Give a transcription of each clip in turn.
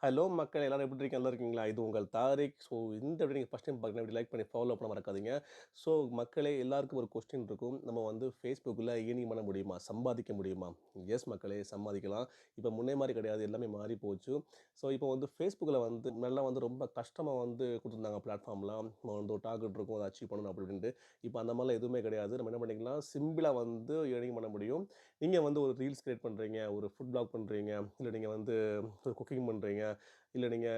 Hello மக்களே எல்லாரும் எப்படி இருக்கீங்க? நல்லா இருக்கீங்களா? இது உங்கள் தாரிக். ஸோ இந்த வீடியோ நீங்க ஃபர்ஸ்ட் டைம் பார்க்குறீங்கன்னா இப்படி லைக் பண்ணி ஃபாலோ பண்ண மறக்காதீங்க. ஸோ மக்களே எல்லாருக்கும் ஒரு கொஸ்டின் இருக்கும். நம்ம வந்து Facebookல ஏர்னிங் பண்ண முடியுமா? சம்பாதிக்க முடியுமா? எஸ் மக்களே சம்பாதிக்கலாம். இப்போ முன்னே மாரி கிடையாது. எல்லாமே மாறி போச்சு. ஸோ இப்போ வந்து Facebookல வந்து முன்னாடிலாம் வந்து ரொம்ப கஷ்டமா வந்து குடுத்துருந்தாங்க பிளாட்ஃபார்ம்லாம். நம்ம வந்து ஒரு டார்கெட் இருக்கும். அத அச்சீவ் பண்ணணும் அப்படி இப்படின்ட்டு. இப்போ அந்த மாரிலாம் எதுவுமே கிடையாது. நம்ம என்ன பண்ணிக்கலாம், சிம்பிளா வந்து ஏர்னிங் பண்ண முடியும். நீங்க வந்து ஒரு ரீல்ஸ் கிரியேட் பண்றீங்க, ஒரு ஃபுட் வ்ளாக் பண்றீங்க, இல்ல நீங்க வந்து ஒரு குக்கிங் பண்றீங்க. இல்ல நீங்க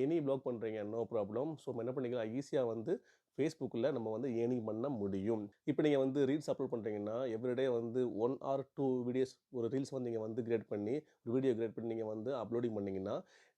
எனி வ்ளாக் பண்றீங்க. No problem. ஸோ நம்ம என்ன பண்ணிக்கலாம், ஈஸியா வந்து Facebookல நம்ம வந்து ஏர்னிங் பண்ண முடியும். இப்ப நீங்க வந்து ரீல்ஸ் அப்லோட் பண்றீங்கன்னா, எவ்ரிடே வந்து 1 ஆர் 2 வீடியோஸ் ஒரு ரீல்ஸ் வந்து நீங்க வந்து கிரியேட் பண்ணி, ஒரு வீடியோ கிரியேட் பண்ணி நீங்க வந்து அப்லோடிங் பண்ணீங்கன்னா,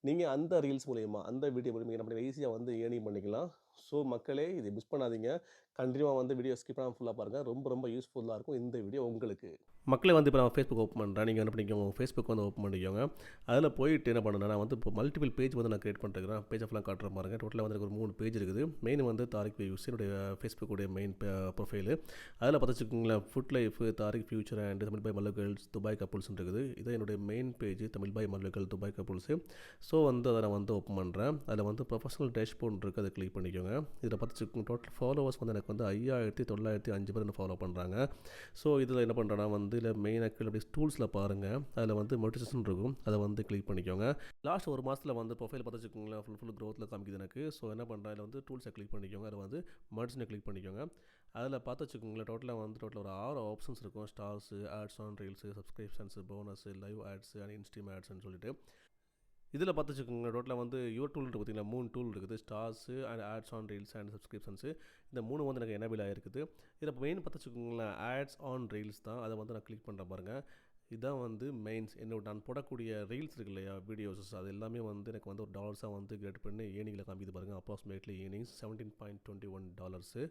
நீங்க அந்த ரீல்ஸ் மூலியமா, அந்த வீடியோ மூலியமா என்ன பண்ணீங்க, ஈஸியா வந்து ஏர்னிங் பண்ணிக்கலாம். ஸோ மக்களே இத மிஸ் பண்ணாதீங்க. கன்டினியூவா வந்து வீடியோ ஸ்கிப் பண்ணாம ஃபுல்லா பாருங்க. ரொம்ப ரொம்ப யூஸ்ஃபுல்லா இருக்கும் இந்த வீடியோ உங்களுக்கு. மக்களே வந்து இப்போ நான் Facebook ஓப்பன் பண்றேன். நீங்க என்ன பண்ணிக்கோங்க, உங்க Facebook வந்து ஓப்பன் பண்ணிக்கோங்க. அதில போயிட்டு என்ன பண்ணணும்னா, நான் வந்து இப்போ மல்டிபிள் பேஜ் வந்து நான் கிரியேட் பண்ணிட்டுருக்கிறேன். பேஜ் ஃபுல்லா காட்டுறேன் பாருங்க. டோட்டலா வந்து எனக்கு ஒரு 3 பேஜ் இருக்குது. மெயின் வந்து தாரிக் வியூஸ் என்னுடைய Facebook உடைய மெயின் ப்ரொஃபைலு. அதில பார்த்து வச்சுக்கோங்களேன், food life, Tariq future and Tamil boy Mallu girls, Dubai கப்புள்ஸ்ன்னு இருக்குது. இதான் என்னுடைய மெயின் பேஜ் தமிழ் பாய் மல்லு கேர்ள், துபாய் கப்புள்ஸு. ஸோ வந்து அதை நான் வந்து ஓப்பன் பண்ணுறேன். அதில் வந்து ப்ரொஃபஷனல் டேஷ்போர்ட் இருக்குது. அதை கிளிக் பண்ணிக்கோங்க. இதில் பார்த்து வச்சுக்கோங்க, டோட்டல் ஃபாலோவர்ஸ் வந்து எனக்கு வந்து 5905 பேர் என்ன ஃபாலோ பண்ணுறாங்க. ஸோ இதில் என்ன பண்ணுறேன்னா வந்து இதில் மெயின் ஆக்டிவ் அப்படி டூல்ஸில் பாருங்கள். அதில் வந்து மோட்டிவேஷன் இருக்கும். அதை வந்து கிளிக் பண்ணிக்கோங்க. லாஸ்ட் ஒரு மாதத்தில் வந்து ப்ரொஃபைல் பார்த்து வச்சுக்கோங்களேன், ஃபுல் க்ரோத்தில் காமிக்குது எனக்கு. ஸோ என்ன பண்ணுறேன், அதில் வந்து டூல்ஸை கிளிக் பண்ணிக்கோங்க. அதை வந்து மர்ஜ்னை கிளிக் பண்ணிக்கோங்க. அதில் பார்த்து வச்சுக்கோங்களேன், டோட்டல் ஒரு 6 ஆப்ஷன்ஸ் இருக்கும். Stars, ads on reels, subscriptions, bonus, live ads and instream ஆட்ஸ்ன்னு சொல்லிட்டு இதில் பார்த்து வச்சுக்கோங்க, டோட்டலாக வந்து யுவர் டூல் பார்த்தீங்கன்னா 3 டூல் இருக்குது. Stars and ads on reels and subscriptions. இந்த 3 வந்து எனக்கு எனேபிள் ஆகிருக்குது. இதில் மெயின் பார்த்து வச்சுக்கோங்களேன், ஆட்ஸ் ஆன் ரீல்ஸ் தான். அதை வந்து நான் கிளிக் பண்ணுறேன் பாருங்கள். இதான் வந்து மெயின்ஸ். என்னோட நான் போடக்கூடிய ரீல்ஸ் இருக்கு இல்லையா, வீடியோஸஸ், அது எல்லாமே வந்து எனக்கு வந்து ஒரு டாலர்ஸாக வந்து கிரியேட் பண்ணி ஏர்னிங்கில் காமிக்குது பாருங்கள். Approximately earnings $17.21.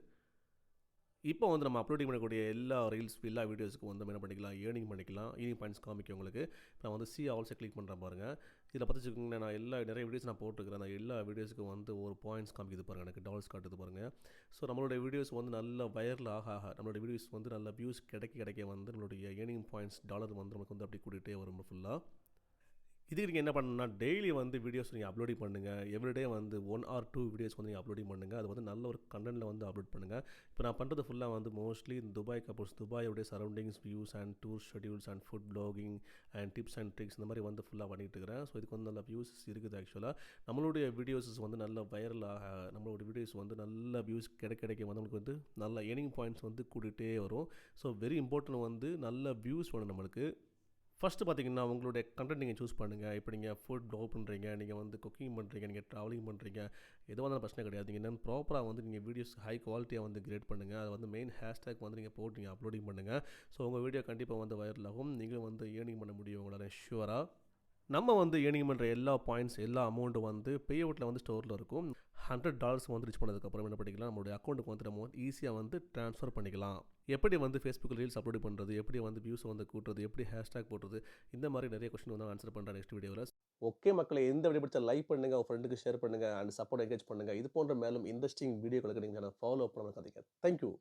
இப்போ வந்து நம்ம அப்லோடிங் பண்ணக்கூடிய எல்லா ரீல்ஸ், எல்லா வீடியோஸுக்கும் வந்து நம்ம என்ன பண்ணிக்கலாம், ஏர்னிங் பண்ணிக்கலாம். ஏர்னிங் பாயிண்ட்ஸ் காமிக்கும் உங்களுக்கு. நான் வந்து சி ஆல்சோ கிளிக் பண்ணுறேன் பாருங்கள். இதில் பார்த்து வச்சுக்கோங்களேன், நான் நிறைய வீடியோஸ் நான் போட்டுருக்கிறேன். அந்த எல்லா வீடியோஸுக்கும் வந்து ஒரு பாயிண்ட்ஸ் காமிக்குது பாருங்கள், எனக்கு டாலர்ஸ் காட்டுது பாருங்கள். ஸோ நம்மளுடைய வீடியோஸ் வந்து நல்ல வைரல் நம்மளுடைய வீடியோஸ் வந்து நல்ல வியூஸ் கிடைக்க வந்து நம்மளுடைய ஏர்னிங் பாயிண்ட்ஸ் டாலர் வந்து நமக்கு வந்து அப்படி கூட்டிகிட்டே வரும் ஃபுல்லாக. இதுக்கு நீங்கள் என்ன பண்ணணும்னா, டெய்லி வந்து வீடியோஸ் நீங்கள் அப்லோடிங் பண்ணுங்கள். எவ்ரிடே வந்து 1 ஆர் 2 வீடியோஸ் வந்து நீங்கள் அப்லோடிங் பண்ணுங்கள். அது வந்து நல்ல ஒரு கண்டென்ட்டில் வந்து அப்லோட் பண்ணுங்கள். இப்போ நான் பண்ணுறது ஃபுல்லாக வந்து மோஸ்ட்லி துபாய் கப்புள்ஸ், துபாயோடைய surroundings, views and tour schedules and food blogging and tips and tricks இந்த மாதிரி வந்து ஃபுல்லாக பண்ணிகிட்டு இருக்கிறேன். ஸோ இதுக்கு வந்து நல்ல வியூஸ் இருக்குது. ஆக்சுவலாக நம்மளுடைய வீடியோஸஸ் வந்து நல்ல வைரலாக, நம்மளுடைய வீடியோஸ் வந்து நல்ல வியூஸ் கிடைக்க வந்து நம்மளுக்கு வந்து நல்ல ஏர்னிங் பாயிண்ட்ஸ் வந்து கூட்டிகிட்டே வரும். ஸோ வெரி இம்பார்ட்டன்ட் வந்து நல்ல வியூஸ் வேணும் நம்மளுக்கு. ஃபஸ்ட்டு பார்த்தீங்கன்னா, உங்களுடைய கண்டென்ட் நீங்கள் சூஸ் பண்ணுங்கள். இப்போ நீங்கள் ஃபுட் ப்ளாக் பண்ணுறீங்க, நீங்கள் வந்து குக்கிங் பண்ணுறீங்க, நீங்கள் ட்ராவலிங் பண்ணுறீங்க, எதுவாக இருந்தாலும் பிரச்சனை கிடையாது. நீங்கள் என்னென்னு ப்ராப்பராக வந்து நீங்கள் வீடியோஸ் ஹை குவாலிட்டியாக வந்து கிரியேட் பண்ணுங்கள். அதை வந்து மெயின் ஹேஷ்டேக் வந்து நீங்கள் போட்டு நீங்கள் அப்லோடிங் பண்ணுங்கள். ஸோ உங்கள் வீடியோ கண்டிப்பாக வந்து வைரல் ஆகும். நீங்களும் வந்து ஏர்னிங் பண்ண முடியும் உங்களால் ஷுவராக. நம்ம வந்து ஏர்னிங் பண்ணுற எல்லா பாயிண்ட்ஸ், எல்லா அமௌண்ட்டும் வந்து பே அவுட்டில் வந்து ஸ்டோரில் இருக்கும். $100 வந்து ரீச் பண்ணதுக்கப்புறம் என்ன பண்ணிக்கலாம், நம்மளுடைய அக்கௌண்ட்டுக்கு வந்து நம்ம ஈஸியாக வந்து ட்ரான்ஸ்ஃபர் பண்ணிக்கலாம். எப்படி வந்து ஃபேஸ்புக்கில் ரீல்ஸ் அப்லோட் பண்ணுறது, எப்படி வந்து வியூஸ் வந்து கூட்டுறது, எப்படி ஹேஷ்டேக் போடுறது, இந்த மாதிரி நிறைய கொஸ்டின் வந்து ஆன்சர் பண்ணுறேன் நெக்ஸ்ட் வீடியோவில். ஓகே மக்களே, இந்த வீடியோ பிடிச்சா லைக் பண்ணுங்கள், உங்கள் ஃப்ரெண்டுக்கு ஷேர் பண்ணுங்கள் அண்ட் சப்போர்ட் என்கரேஜ் பண்ணுங்கள். இது போன்ற மேலும் இன்ட்ரெஸ்டிங் வீடியோக்களுக்கு நீங்கள் ஃபாலோ பண்ண மறக்காதீங்க. தேங்க்யூ.